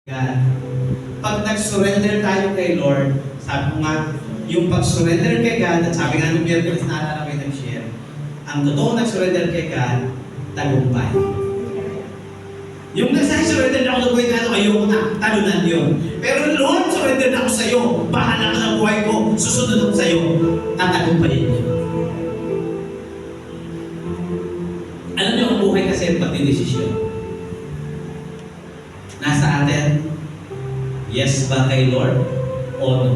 God. Pag nag-surrender tayo kay Lord, sabi ko nga, yung pag-surrender kay God, at sabi nga nung Miyerkules na alala ko yung nag-share, ang totoo nag-surrender kay God, tagumpay. Yung nagsasurrender na ako sa buhay na ito, ayoko na, talunan yun. Pero Lord, surrender na ako sa iyo, bahala ka sa buhay ko, susunod ako sa iyo, tatagumpayin niyo. Alam niyo, ang buhay kasi pagdidesisyon. Nasa atin, yes ba kay Lord o no?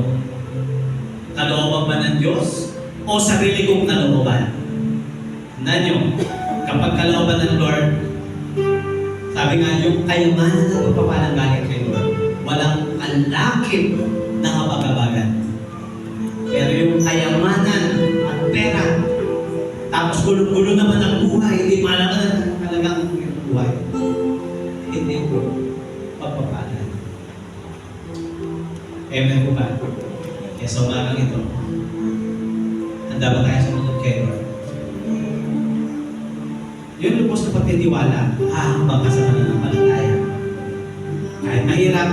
Kalooban ba ng Diyos o sarili kong kalooban? Nanyo, kapag kalooban ng Lord, sabi nga yung kayamanan na pagpapalang galing kay Lord, walang kalakip na kapagabagan. Pero yung kayamanan at pera, tapos gulo-gulo naman ang buhay, hindi malaman talagang buhay. Hindi po pagpapalan. Amen po ba? Kaya sa umagang ito, handa ba tayo sumunod kay Lord? Yung lubos na pagtitiwala, hahambang ka sa pananampalataya. Kahit mahirap.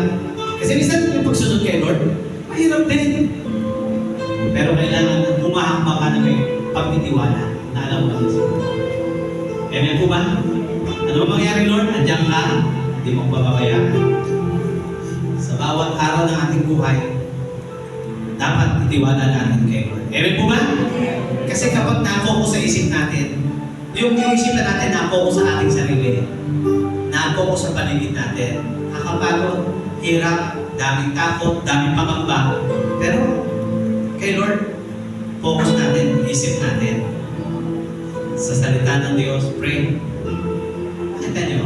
Kasi minsan yung pagsunod kay Lord, mahirap din. Pero kailangan humahambang ka na may pagtitiwala na alam mo na siya. Amen po ba? Ano ba mangyari, Lord? Andiyan ka. Hindi mo pababayaan. Sa bawat araw ng ating buhay, dapat itiwala natin kay Lord. Amen po ba? Kasi kapag na-focus sa isip natin, yung isipan natin na-focus sa ating sarili, na-focus sa paligid natin, nakapagod, hirap, daming takot, daming pangamba. Pero kay Lord, focus natin, isip natin sa salita ng Diyos, pray. Makita niyo,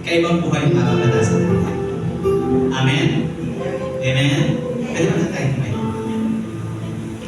kaibang buhay para sa natin. Amen? Amen?